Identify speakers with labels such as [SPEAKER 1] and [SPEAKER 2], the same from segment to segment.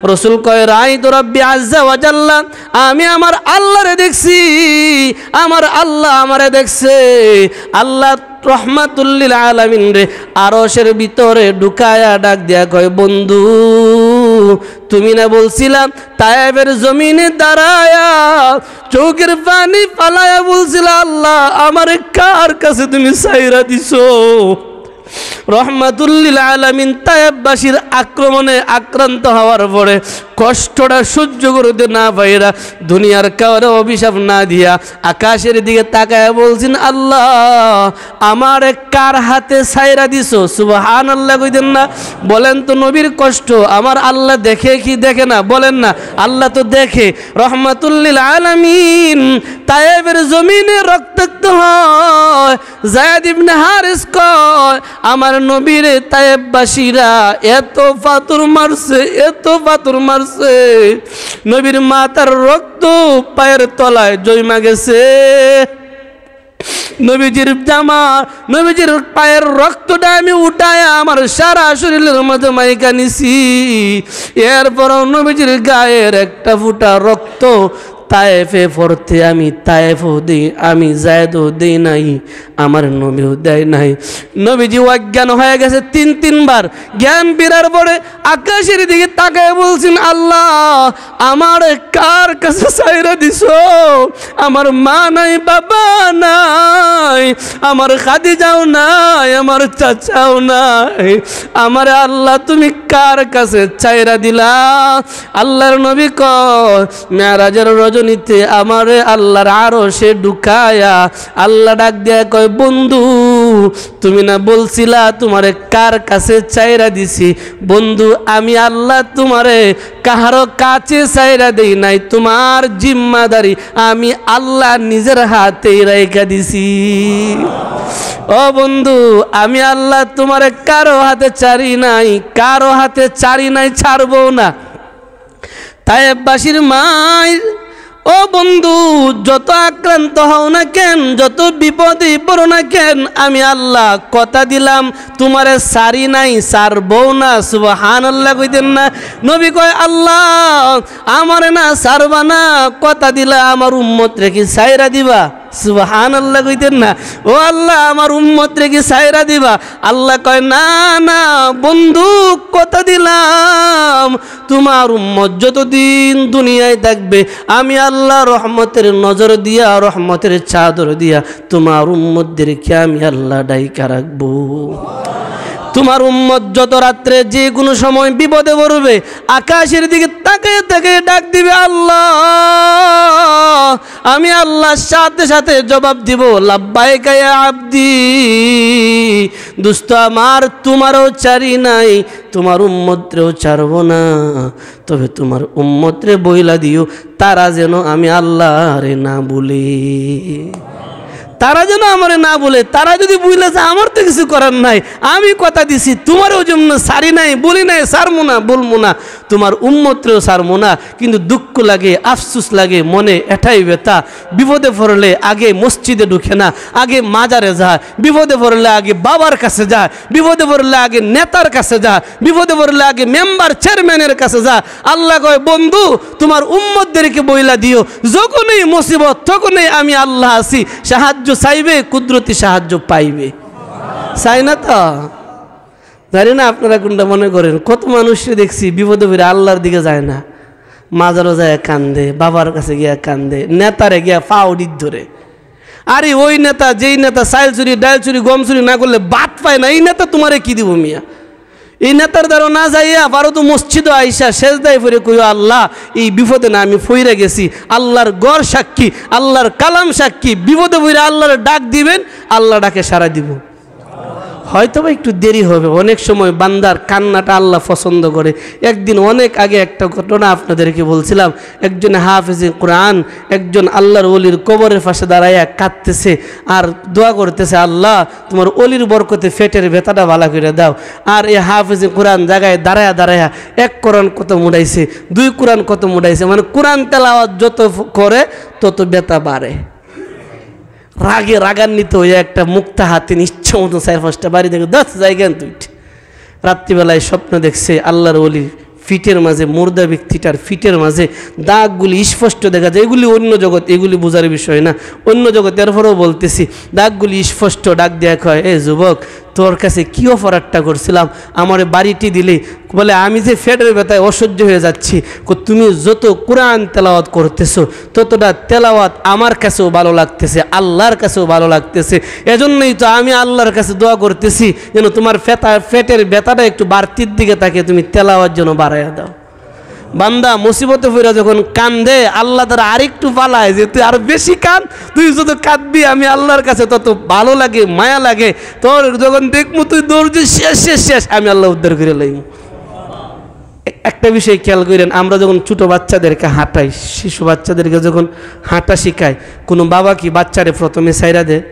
[SPEAKER 1] রসুল কয় রাআইতু রাব্বি আযজা ওয়া জাল্লা, আমি আমার আল্লাহরে দেখছি, আমার আল্লাহ আমারে দেখছে। আল্লাহ রহমাতুল লিল আলামিন রে আরশের ভিতরে ঢুকায়া ডাক দিয়া কয়, বন্ধু তুমি না বলছিলাম তায়েবের জমিনে দাঁড়ায়া চোখের পানি ফালায়া বলছিলা আল্লাহ আমারে কার কাছে তুমি ছাইরা দিছো। রহমাতুল লিল আলামিন তায়েববাসীর আক্রমণে আক্রান্ত হওয়ার পরে কষ্টটা সহ্য করতে না পাইরা দুনিয়ার কাউরে অভিশাপ না দিয়া আকাশের দিকে তাকায় বলছেন, আল্লাহ আমারে কার হাতে ছাইরা দিছো। সুবহানাল্লাহ কইতেন না? বলেন তো নবীর কষ্ট আমার আল্লাহ দেখে কি দেখে না? বলেন না, আল্লাহ তো দেখে। রহমাতুল লিল আলামিন তায়েবের জমিনে রক্তাক্ত হয়। যায়েদ ইবনে হারিস কয়, আমার নবীরে তায়েববাসীরা এত পাথর মারছে, এত পাথর মারছে, নবীর মাথার রক্ত পায়ের তলায় জমা গেছে। নবীজির জামা, নবীজির পায়ের রক্তটা আমি উঠায় আমার সারা শরীরের মধ্যে মাইকা নিছি। এরপরও নবীজির গায়ের একটা ফুটা রক্ত তায়েফে পড়তে আমি তায়েফও দিই, আমি যায়েদও দিই নাই, আমার নবীও দেয় নাই। নবীজি অজ্ঞান হয়ে গেছে তিনবার। জ্ঞান ফেরার পরে আকাশের দিকে তাকায় বলছেন, আল্লাহ আমার কার কাছে ছাইরা দিছো? আমার মা নাই, বাবা নাই, আমার খাদিজাও নাই, আমার চাচাও নাই, আমার আল্লাহ তুমি কার কাছে ছাইরা দিলা? আল্লাহর নবী কয়, মেরাজের রজনীতে আমারে আল্লাহর আরশে ঢুকায়া আল্লাহ ডাক দিয়া কয়, বন্ধু তুমি না বলছিলা তোমারে কার কাছে ছাইরা দিছি? বন্ধু আমি আল্লাহ তোমারে কাহারো কাছে ছাইরা দেই নাই, তোমার জিম্মাদারি আমি আল্লাহ নিজের হাতেই রাইখা দিছি। ও বন্ধু আমি আল্লাহ তোমারে কারো হাতে ছাড়ি নাই, কারো হাতে ছাড়ি নাই, ছাড়বো না। তায়েববাসীর মায়ের ও বন্ধু যত আক্রান্ত হও না কেন, যত বিপদে পড়ো না কেন, আমি আল্লাহ কথা দিলাম তোমারে সারি নাই, সারবো না। সুবহানাল্লাহ কইতেন না? নবী কয়, আল্লাহ আমারে না সারবা না, কথা দিলা আমার উম্মত রেখে ছাইরা দিবা। সুবহানাল্লাহ কইতেন না? ও আল্লাহ আমার উম্মত রেখে ছাইরা দিবা। আল্লাহ কয়, না না বন্ধু কথা দিলাম তোমার উম্মত যতদিন দুনিয়ায় থাকবে আমি আল্লাহ রহমতের নজর দিয়া, রহমতের চাদর দিয়া তোমার উম্মতদেরকে আমি আল্লাহ ডাইকা রাখবো। তোমার উম্মত যত রাত্রে যে কোনো সময় বিপদে পড়বে আকাশের দিকে তাকিয়ে তাকিয়ে ডাক দিবে আল্লাহ, আমি আল্লাহর সাথে সাথে জবাব দিব, লাব্বাইকা ইয়া আব্দি। দোস্ত আমার তোমারও চারি নাই, তোমার উম্মতরেও ছাড়বো না, তবে তোমার উম্মতরে বইলা দিও তারা যেন আমি আল্লাহরে না বলে, তারা যেন আমারে না বলে। তারা যদি বুঝলে যে আমার তো কিছু করার নাই, আমি কথা দিছি তোমারও জন্য সারি নাই, বলি নাই, সারমো না, বলবো না, তোমার উম্মতরেও সারমো না। কিন্তু দুঃখ লাগে, আফসুস লাগে, মনে এটাই ব্যথা। বিপদে পড়লে আগে মসজিদে ঢুকে না, আগে মাজারে যায়। বিপদে পড়লে আগে বাবার কাছে যায়, বিপদে পড়লে আগে নেতার কাছে যায়, বিপদে পড়লে আগে মেম্বার চেয়ারম্যানের কাছে যায়। আল্লাহ কয়, বন্ধু তোমার উম্মতদেরকে বইলা দিও যখনই মুসিবত তখনই আমি আল্লাহ আছি, সাহায্য চাইবে কুদরতি সাহায্য পাইবে। চাই না তো জানি না আপনারা কোনটা মনে করেন। কত মানুষকে দেখছি বিপদে পড়ে আল্লাহর দিকে যায় না, মাজারও যায় কান্দে, বাবার কাছে গিয়া কান্দে, নেতারে গিয়া ফাউডির ধরে। আরে ওই নেতা, যেই নেতা চাইল চুরি, ডাইল চুরি, গম চুরি না করলে বাদ পায় না, এই নেতা তোমারে কি দিব মিয়া? এই নেতার দ্বারা না যাইয়া পারো তো মসজিদে আইসা সেজদায় ফিরে কইও, আল্লাহ এই বিপদে না আমি ফইরা গেছি, আল্লাহর গড় সাক্ষী, আল্লাহর কালাম সাক্ষী, বিপদে ফইরা আল্লাহর ডাক দিবেন, আল্লাহ ডাকে সাড়া দিব। হয়তো বা একটু দেরি হবে, অনেক সময় বান্দার কান্নাটা আল্লাহ পছন্দ করে। একদিন অনেক আগে একটা ঘটনা আপনাদেরকে বলছিলাম, একজন হাফেজে কোরআন একজন আল্লাহর ওলির কবরের পাশে দাঁড়াইয়া কাঁদতেছে আর দোয়া করতেছে, আল্লাহ তোমার ওলির বরকতে পেটের ব্যথাটা ভালো করে দাও। আর এই হাফেজে কোরআন জায়গায় দাঁড়ায়া দাঁড়ায়া এক কোরআন কত মুড়াইছে, দুই কোরআন কত মুড়াইছে, মানে কোরআন তেলাওয়াত যত করে তত ব্যথা বাড়ে। রাগে রাগান্বিত হয়ে একটা মুক্তা হাতে ইচ্ছা মতো 4-5টা বাড়ি দেখে 10 জায়গায় তুই। রাত্রিবেলায় স্বপ্ন দেখছে আল্লাহর ওলি ফিটের মাঝে মুর্দা ব্যক্তিটার ফিটের মাঝে দাগগুলি স্পষ্ট দেখা যায়। এগুলি অন্য জগৎ, এগুলি বোঝার বিষয় না, অন্য জগৎ। এরপরেও বলতেছি, দাগগুলি স্পষ্ট। ডাক দেয়া কয়, এ যুবক, তোর কাছে কী অফারটা করছিলাম, আমার বাড়িটি দিলে। বলে, আমি যে ফেটের ব্যথায় অসহ্য হয়ে যাচ্ছি। তুমি যত কোরআন তেলাওয়াত করতেছো ততটা তেলাওয়াত আমার কাছেও ভালো লাগতেছে, আল্লাহর কাছেও ভালো লাগতেছে। এজন্যই তো আমি আল্লাহর কাছে দোয়া করতেছি যেন তোমার ফেটের ব্যথাটা একটু বাড়তির দিকে থাকে, তুমি তেলাওয়াত যেন বাড়াইয়া দাও। বান্দা মুসিবতে ফিরে যখন কান্দে, আল্লাহ তারা আরেকটু পালায় যে তুই আরো বেশি কাঁদ, তুই যত কাঁদবি আমি আল্লাহর কাছে তত ভালো লাগে, মায়া লাগে। তোর যখন দেখবো তুই দৌড় শেষ শেষ শেষ, আমি আল্লাহ উদ্ধার করে লইব। একটা বিষয় খেয়াল করেন, আমরা যখন ছোটো বাচ্চাদেরকে হাঁটাই, শিশু বাচ্চাদেরকে যখন হাঁটা শিখাই, কোনো বাবা কি বাচ্চারে প্রথমে সাইরা দেয়?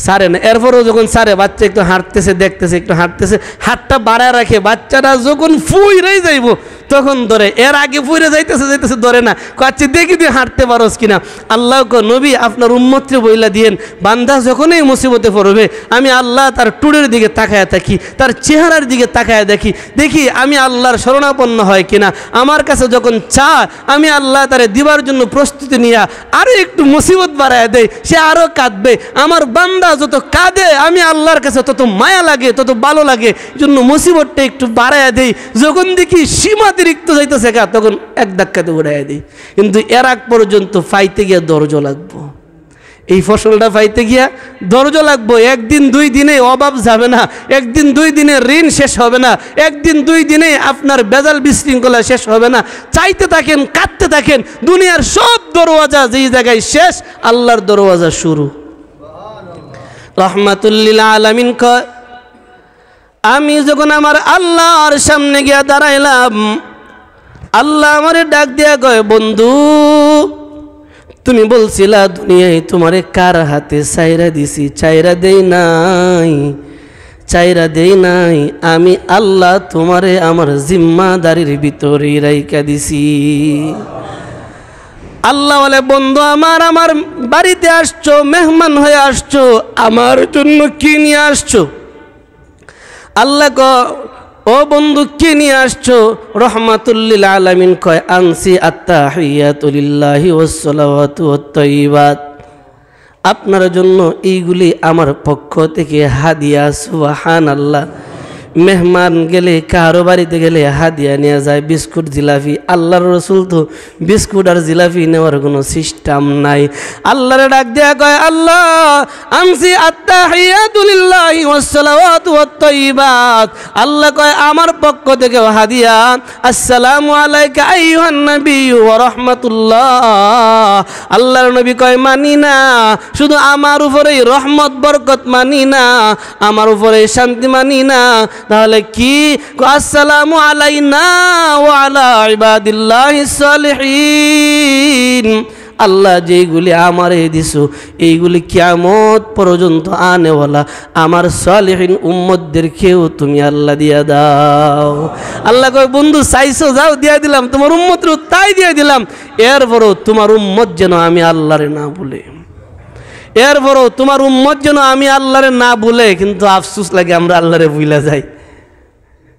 [SPEAKER 1] সারে না। এরপরেও যখন সারে, বাচ্চা একটু হাঁটতেছে, দেখতেছে, একটু হাঁটতেছে, হাতটা বাড়ায় রাখে। বাচ্চাটা যখন ফুইরেই যাইব তখন ধরে, এর আগে ফুইরে যাইতেছে যাইতেছে ধরে না। কাছে দেখি তুই হাঁটতে পারোস কিনা। আল্লাহ নবী আপনার উম্মতকে বইলা দিয়েন, বান্দা যখনই মুসিবতে পড়বে আমি আল্লাহ তার টুরের দিকে তাকায় থাকি, তার চেহারার দিকে তাকায় দেখি আমি আল্লাহর শরণাপন্ন হয় কিনা। আমার কাছে যখন চা, আমি আল্লাহ তারে দিবার জন্য প্রস্তুতি নিয়া আরও একটু মুসিবত বাড়ায় দেয়, সে আরও কাঁদবে। আমার বান্দা যত কাঁদে আমি আল্লাহর কাছে তত মায়া লাগে, তত ভালো লাগে, জন্য মুসিবতটা একটু বাড়ায় দেই। যখন দেখি সীমাতিরিক্ত যাইতেছে গা, তখন এক ধাক্কাতে উড়াইয়া দিই। কিন্তু এর আগ পর্যন্ত ফাইতে গিয়া ধৈর্য লাগবো। এই ফসলটা পাইতে গিয়া ধৈর্য লাগবো। একদিন দুই দিনে অভাব যাবে না, একদিন দুই দিনে ঋণ শেষ হবে না, একদিন দুই দিনে আপনার বেজাল বিশৃঙ্খলা শেষ হবে না। চাইতে থাকেন, কাঁদতে থাকেন। দুনিয়ার সব দরওয়াজা যেই জায়গায় শেষ, আল্লাহর দরওয়াজা শুরু। রহমাতুল্লিল আলামিন কয়, আমি যখন আমার আল্লাহর সামনে গিয়া দাঁড়াইলাম, আল্লাহ আমারে ডাক দিয়া কয়, বন্ধু তুমি বলছিলা দুনিয়ায় তোমারে কার হাতে চাইরা দিছি? চাইরা দেই নাই, আমি আল্লাহ তোমারে আমার জিম্মাদারির ভিতরে রাইখা দিছি। আল্লাহ বলে, বন্ধু আমার বাড়িতে আসছো, মেহমান হয়ে আসছো, আমার জন্য কি নিয়ে আসছো? আল্লাহ ও বন্ধু কি নিয়ে আসছো? রহমাতুল্লিল আলামিন কয়, আনসি আত্তাহিয়াতু লিল্লাহি ওয়াসসালাওয়াতু ওয়াত-তাইয়্যিবাত। আপনার জন্য এইগুলি আমার পক্ষ থেকে হাদিয়া। সুবহানাল্লাহ। মেহমান গেলে, কারো বাড়িতে গেলে হাদিয়া নেওয়া যায়, বিস্কুট জিলাপি। আল্লাহর রসুল তো বিস্কুট আর জিলাপি নেওয়ার কোনো সিস্টেম নাই। আল্লাহরে ডাক দেয়া কয়, আল্লাহ আনসি আত্তাহিয়াতু লিল্লাহি ওয়াসসালাওয়াতু ওয়াত-তাইয়্যিবাত। আল্লাহ কয়, আমার পক্ষ থেকে হাদিয়া। আসসালামু আলাইকা আইয়ুহান নাবিয়্যু ওয়া রাহমাতুল্লাহ। আল্লাহর নবী কয়, মানি না, শুধু আমার উপরেই রহমত বরকত মানি না, আমার উপরে শান্তি মানি না, তাহলে কি? আসসালামু আলাইনা ওয়া আলা ইবাদিল্লাহিস সালিহিন। আল্লাহ যেইগুলি আমারে দিছো এইগুলি কিয়ামত পর্যন্ত আনেওয়ালা আমার সালিহিন উম্মতদেরকেও তুমি আল্লাহ দিয়া দাও। আল্লাহ কয়, বন্ধু চাইছো, যাও দিয়া দিলাম, তোমার উম্মতরও তাই দিয়া দিলাম। এরপরও তোমার উম্মত যেন আমি আল্লাহরে না বলে, এরপরও তোমার উম্মত যেন আমি আল্লাহরে না বলে। কিন্তু আফসোস লাগে, আমরা আল্লাহরে ভুলা যাই।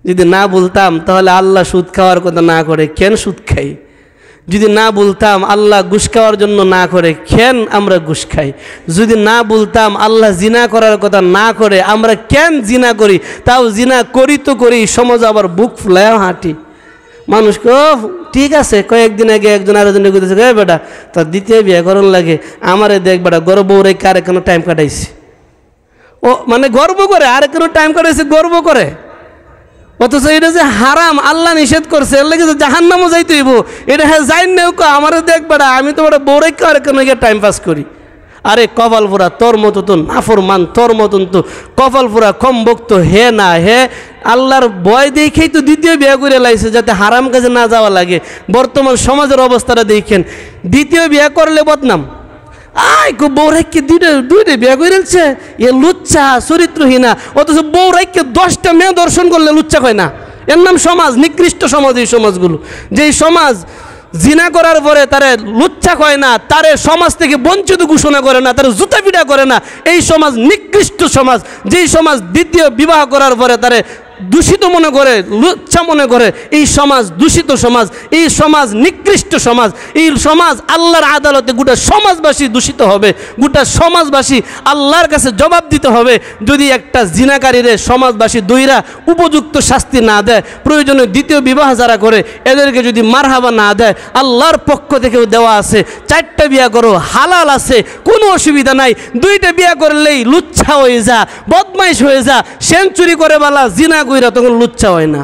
[SPEAKER 1] যদি না বলতাম তাহলে আল্লাহ সুদ খাওয়ার কথা না করে কেন সুদ খাই? যদি না বলতাম আল্লাহ ঘুষ খাওয়ার জন্য না করে কেন আমরা ঘুষ খাই? যদি না বলতাম আল্লাহ জিনা করার কথা না করে আমরা কেন জিনা করি? তাও জিনা করি তো করি, সমাজ আবার বুক ফুলায় হাঁটি। মানুষকে ঠিক আছে, কয়েকদিন আগে একজন আরেকজনে কইতেছে, বেটা তোর দ্বিতীয় বিয়ে করার লাগে, আমারে দেখ বেটা গর্ব রেখে আর কোনো টাইম কাটাইছে। ও মানে গর্ব করে, আর কোনো টাইম কাটাইছে গর্ব করে, অথচ এটা যে হারাম, আল্লাহ নিষেধ করছে, এর লাগে জাহান্নামও যাইতে হইব। এটা হ্যাঁ যাই নেও, আমারও দেখ বেটা আমি তো বেটা বউ রেখে আর কোনো টাইম পাস করি। আরে কপাল পুরা তোর মতো তো নাফরমান, তোর মতন তো কপাল পুরা কম বক্ত হে না হে। আল্লাহর ভয় দেখেই তো দ্বিতীয় বিয়ে করে লাইছে, যাতে হারাম কাজে না যাওয়া লাগে। বর্তমান সমাজের অবস্থাটা দেখেন, দ্বিতীয় বিয়ে করলে বদনাম। আয় বউ রাইকে দুইটা বিয়ে করে ফেলছে, এ লুচ্চা চরিত্রহীনা। অথচ বউ রাইকে 10টা মেয়ে দর্শন করলে লুচ্চা হয় না। এর নাম সমাজ, নিকৃষ্ট সমাজ। এই সমাজগুলো, যেই সমাজ জিনা করার পরে তারে লুচ্চা হয় না, তারে সমাজ থেকে বঞ্চিত ঘোষণা করে না, তারে জুতা পিটা করে না, এই সমাজ নিকৃষ্ট সমাজ। যেই সমাজ দ্বিতীয় বিবাহ করার পরে তারে দূষিত মনে করে, লুচ্ছা মনে করে এই সমাজ দূষিত সমাজ, এই সমাজ নিকৃষ্ট সমাজ, এই সমাজ আল্লাহর আদালতে গোটা সমাজবাসী দূষিত হবে, গোটা সমাজবাসী আল্লাহর কাছে জবাব দিতে হবে যদি একটা জিনাকারীরে সমাজবাসী দইরা উপযুক্ত শাস্তি না দেয়, প্রয়োজনে দ্বিতীয় বিবাহ যারা করে এদেরকে যদি মারহাবা না দেয়, আল্লাহর পক্ষ থেকেও দেওয়া আছে 4টা বিয়া করো, হালাল আছে, কোনো অসুবিধা নাই। 2টা বিয়া করলেই লুচ্ছা হয়ে যা, বদমাইশ হয়ে যা, সেঞ্চুরি করে বালা, জিনা কইরা তখন লুচ্ছা হয় না।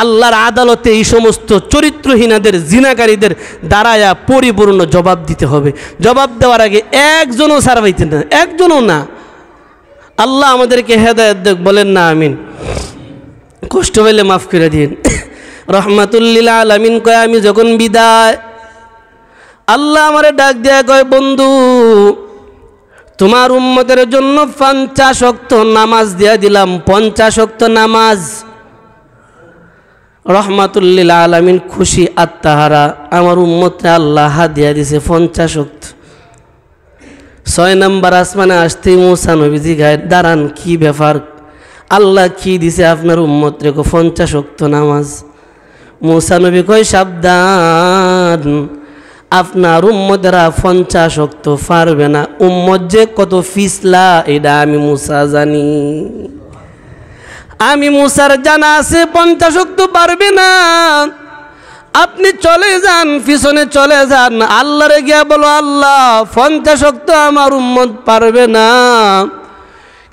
[SPEAKER 1] আল্লাহর আদালতে এই সমস্ত চরিত্রহীনাদের, জিনাকারীদের দাঁড়ায়া পরিপূর্ণ জবাব দিতে হবে। জবাব দেওয়ার আগে একজনও সারবাইতে না, একজনও না। আল্লাহ আমাদেরকে হেদায়েত দেখ, বলেন না আমিন। কষ্ট হইলে মাফ করে দিন। রহমাতুল্লিল আলামিন কয় আমি যখন বিদায়, আল্লাহ আমারে ডাক দেয়া কয় বন্ধু তোমার উম্মতের জন্য 50 ওয়াক্ত নামাজ দিয়া দিলাম, 50 ওয়াক্ত নামাজ। রহমাতুল্লিল আলামিন খুশি আত্মাহারা, আমার উম্মতে আল্লাহ হাদিয়া দিছে 50 ওয়াক্ত। 6 নম্বর আসমানে আসতেই মুসা নবীজি গায়ে দাঁড়ান, কি ব্যাপার, আল্লাহ কি দিছে আপনার উম্মতরে? 50 ওয়াক্ত নামাজ। মুসা নবী কয় সাবধান, আপনার উম্মতেরা 50 ওয়াক্ত পারবে না। উম্মত যে কত ফিসলা এটা আমি মুসা জানি, আমি মুসার জানা আছে 50 ওয়াক্ত পারবে না। আপনি চলে যান, পিছনে চলে যান, আল্লাহরে গিয়া বলো আল্লাহ 50 ওয়াক্ত আমার উম্মত পারবে না।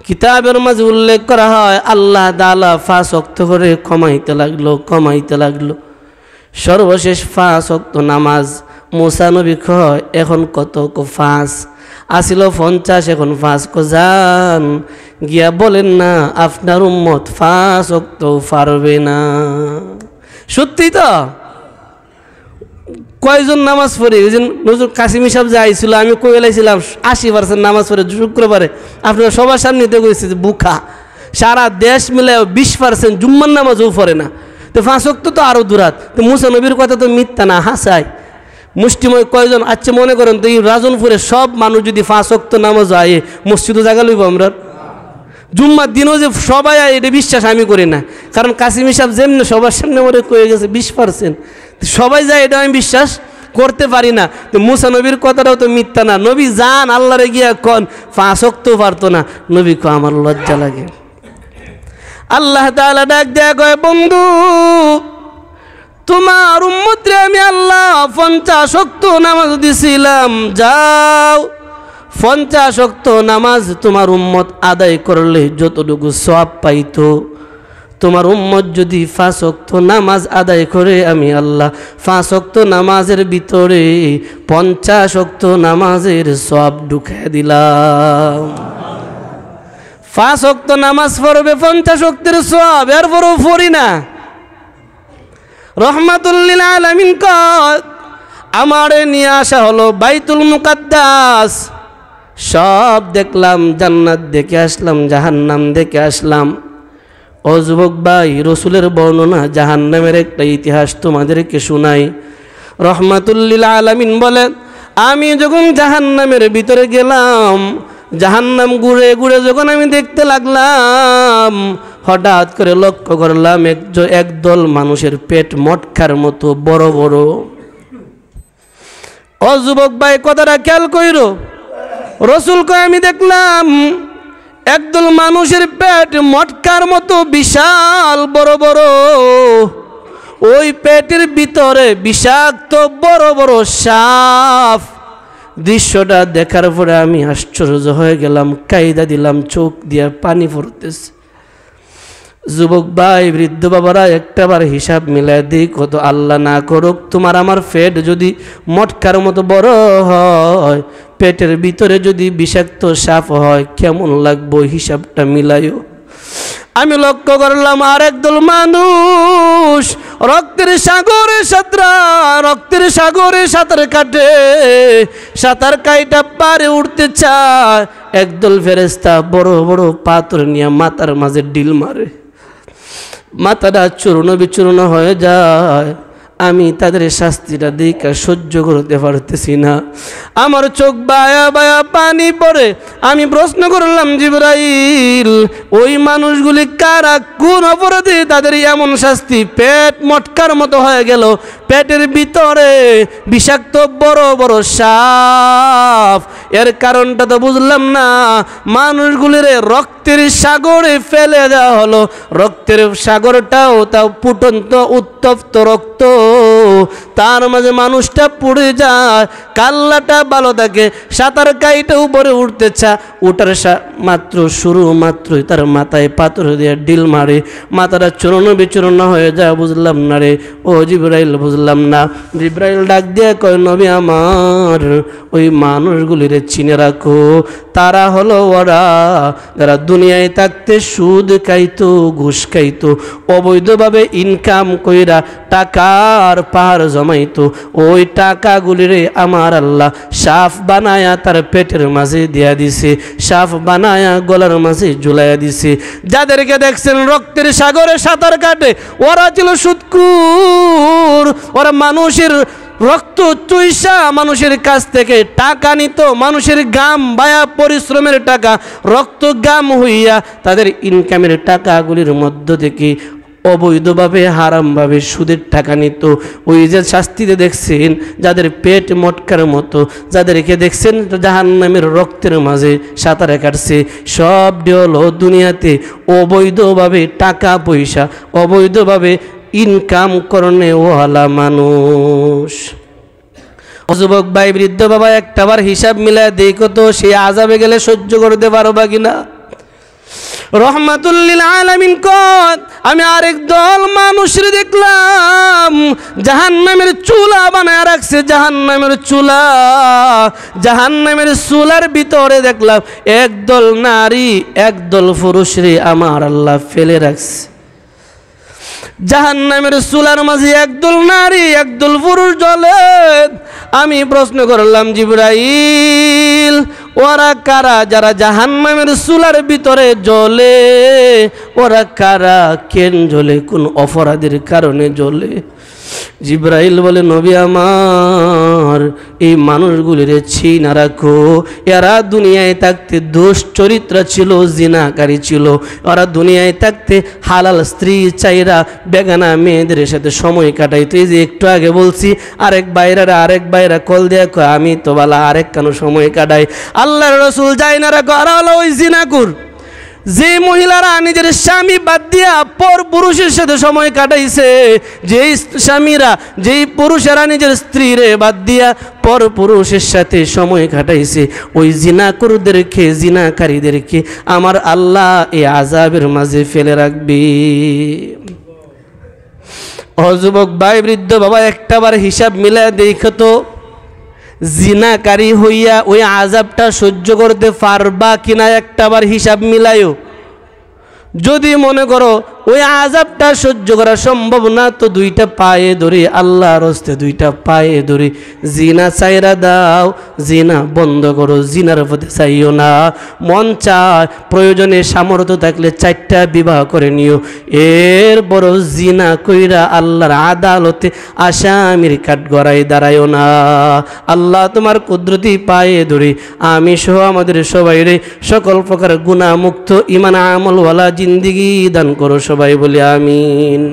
[SPEAKER 1] কিতাবের মাঝে উল্লেখ করা হয় আল্লাহ তাআলা 5 ওয়াক্ত করে কমাইতে লাগলো। সর্বশেষ 5 ওয়াক্ত নামাজ। মুসা নবী কয় এখন কত? 5 আসিল 50, এখন 5 যান গিয়া বলেন না আপনার উম্মত 5 ওয়াক্ত পারবে না। সত্যি তো? কয়জন নামাজ পড়ে? নজরুল কাসিমি সাহেব যে আইছিল, আমি কই লাইছিলাম 80% নামাজ পড়ে শুক্রবারে। আপনারা সবার সামনে তো কইছে যে বুখা, সারা দেশ মিলে 20% জুম্মার নামাজও পড়ে না। তো 5 ওয়াক্ত তো আরও দূরাত। তো মুসা নবীর কথা তো মিথ্যা না, হাসাই। মুষ্টিময় কয়জন? আচ্ছা মনে করেন তো এই রাজনপুরে সব মানুষ যদি 5 ওয়াক্ত নামাজ আয়ে মসজিদও জায়গা লইব আমরা? জুম্মার দিনও যে সবাই আয় এটা বিশ্বাস আমি করি না, কারণ কাসিমি সাহেব যেমনি সবার সামনে মনে কয়ে গেছে 20% সবাই যায়, এটা আমি বিশ্বাস করতে পারি না। তো মুসা নবীর কথাটাও তো মিথ্যা না। নবী যান আল্লাহরে গিয়া কন 5 ওয়াক্ত পারতো না। নবী কো আমার লজ্জা লাগে। আল্লাহ তাআলা ডাক দেয়া কয় বন্ধু তোমার উম্মতরে আমি আল্লাহ 50 ওয়াক্ত নামাজ দিছিলাম, যাও 50 ওয়াক্ত নামাজ তোমার উম্মত আদায় করলে যতটুকু সওয়াব পাইতো, তোমার উম্মত যদি 5 ওয়াক্ত নামাজ আদায় করে আমি আল্লাহ 5 ওয়াক্ত নামাজের ভিতরে 50 ওয়াক্ত নামাজের সওয়াব ঢুকিয়ে দিলাম। 5 ওয়াক্ত নামাজ পড়বে 50 ওয়াক্তের সওয়াব, এরপরও পড়ি না। রহমাতুল্লিল আলামিন কয় আমারে নিয়ে আসা হলো বাইতুল মুকাদ্দাস, সব দেখলাম, জান্নাত দেখে আসলাম, জাহান্নাম দেখে আসলাম। ও যুবক ভাই, রসুলের বর্ণনা জাহান্নামের একটা ইতিহাস তোমাদেরকে শোনাই। রহমাতুল্লিল আলামিন বলেন আমি যখন জাহান্নামের ভিতরে গেলাম, জাহান্নাম ঘুরে ঘুরে যখন আমি দেখতে লাগলাম, হঠাৎ করে লক্ষ্য করলাম একদল মানুষের পেট মটকার মতো বড় বড়। ও যুবক ভাই কথাটা খেয়াল কইরো, রসুল কয় আমি দেখলাম একদল মানুষের পেট মটকার মতো বিশাল বড় বড়, ওই পেটের ভিতরে বিষাক্ত বড় বড় সাপ। দৃশ্যটা দেখার পরে আমি আশ্চর্য হয়ে গেলাম, কায়দা দিলাম, চোখ দিয়ে পানি পড়তেছে। যুবক ভাই, বৃদ্ধ বাবারা একটাবার হিসাব মিলাই দিই, কত আল্লাহ না করুক তোমার আমার পেট যদি মটকার মতো বড় হয়, পেটের ভিতরে যদি বিষাক্ত সাপ হয় কেমন লাগবো, হিসাবটা মিলাইও। আমি লক্ষ্য করলাম আর একদল মানুষ রক্তের সাগরে সাঁতার কাটে, সাঁতার কাইটা পারে উঠতে চায়। একদল ফেরেশতা বড় বড় পাথর নিয়ে মাথার মাঝে ডিল মারে, মাথাটা চূর্ণ বিচূর্ণ হয়ে যায়। আমি তাদের শাস্তিটা দেখে সহ্য করতে পারতেছি না, আমার চোখ বায়া বায়া পানি পড়ে। আমি প্রশ্ন করলাম, জিবরাইল, ওই মানুষগুলি কারা, কোন অপরাধে তাদের এমন শাস্তি? পেট মটকার মতো হয়ে গেল, পেটের ভিতরে বিষাক্ত বড় বড় সাপ। এর কারণটা তো বুঝলাম না। মানুষগুলির রক্তের সাগরে ফেলে দেওয়া হলো, রক্তের সাগরটাও তাও ফুটন্ত উত্তপ্ত রক্ত, তার মাঝে মানুষটা পড়ে যায়, কাল্লাটা ভালো থাকে, সাঁতার কাইটে উপরে উঠতে উঠার মাত্র শুরু মাত্রই তার মাথায় পাথর দিয়ে ডিল মারে, মাথাটা চূর্ণ বিচূর্ণ হয়ে যায়। বুঝলাম না রে ও জিবরাইল, বুঝলাম না। জিবরাইল ডাক দিয়ে কয়, নবী আমার, ওই মানুষগুলির চিনে রাখো, তারা হলো ওরা যারা দুনিয়ায় থাকতে সুদ খাইতো, ঘুষ খাইতো, অবৈধভাবে ইনকাম কইরা টাকার পাহাড় জমাইতো। ওই টাকাগুলিরে আমার আল্লাহ সাফ বানায়া তার পেটের মাঝে দিয়া দিছে, সাফ বানায়া গলার মাঝে ঝুলাইয়া দিছে। যাদেরকে দেখছেন রক্তের সাগরে সাঁতার কাটে, ওরা ছিল সুদকুর, ওরা মানুষের রক্ত চুইসা মানুষের কাছ থেকে টাকা নিত, মানুষের গাম বায়া পরিশ্রমের টাকা রক্ত গাম হইয়া তাদের ইনকামের টাকাগুলির মধ্য থেকে অবৈধভাবে হারামভাবে সুদের টাকা নিত। ওই যে শাস্তিতে দেখছেন যাদের পেট মটকার মতো, যাদেরকে দেখছেন জাহান্নামের রক্তের মাঝে সাঁতারে কাটছে, সবটি হলো দুনিয়াতে অবৈধভাবে টাকা পয়সা, অবৈধভাবে ইনকাম করনে ওয়ালা মানুষ। যুবক ভাই, বৃদ্ধ বাবা, একটাবার হিসাব মিলায় দেখো তো, সে আযাবে গেলে সহ্য করতে পারবা কিনা। রহমাতুল্লিল আলামিন কত, আমি আরেক দল মানুষের দেখলাম জাহান্নামের চুলা বানায় রাখছে, জাহান্নামের চুলা, জাহান্নামের চুলার ভিতরে দেখলাম একদল নারী একদল পুরুষরে আমার আল্লাহ ফেলে রাখছে। জাহান্নামের চুলার মাঝে একদল নারী একদল পুরুষ জ্বলে। আমি প্রশ্ন করলাম, জিবরাইল, ওরা কারা যারা জাহান্নামের চুলার ভিতরে জ্বলে? ওরা কারা, কেন জ্বলে, কোন অপরাধের কারণে জ্বলে? জিবরাইল বলে, নবী আমার, এই মানুষগুলির চিনা রাখো, এরা দুনিয়ায় থাকতে দুশ্চরিত্র ছিল, জিনাকারী ছিল, ওরা দুনিয়ায় থাকতে হালাল স্ত্রী চাইরা বেগানা মেয়েদের সাথে সময় কাটাইতো। এই যে একটু আগে বলছি, আরেক বাইরা কল দেয়া কয়, আমি তো বালা আরেক কেন সময় কাটাই। আল্লাহর রাসূল যায় না রাখো, আর হলো ওই জিনাকুর। যে মহিলারা নিজের স্বামী বাদ দিয়া পর পুরুষের সাথে সময় কাটাইছে, যেই স্বামীরা, যেই পুরুষেরা নিজের স্ত্রীরে বাদ দিয়া পর পুরুষের সাথে সময় কাটাইছে, ওই জিনাকুরদেরকে, জিনাকারীদেরকে আমার আল্লাহ এই আযাবের মাঝে ফেলে রাখবে। ও যুবক ভাই, বৃদ্ধ বাবা, একটাবার হিসাব মিলায় দেখো তো, জিনাকারী হইয়া ওই আযাবটা সহ্য করতে পারবা কিনা, একটাবার হিসাব মিলায়ও। যদি মনে করো ওই আযাবটা সহ্য করা সম্ভব না, তো দুইটা পায়ে ধরে, আল্লাহর হস্তে দুইটা পায়ে ধরে জিনা চাইরা দাও, জিনা বন্ধ করো, জিনার পথে চাইও না। মন চায়, প্রয়োজনে সামর্থ্য থাকলে 4টা বিবাহ করে নিও, এর বড় জিনা কইরা আল্লাহর আদালতে আসামির কাঠ গড়াই দাঁড়ায়ও না। আল্লাহ তোমার কুদরতি পায়ে ধরে আমি সহ আমাদের সবাইরে সকল প্রকার গুনাহ মুক্ত, ঈমান আমলওয়ালা জিন্দেগি দান করো, সবাই বলি আমিন।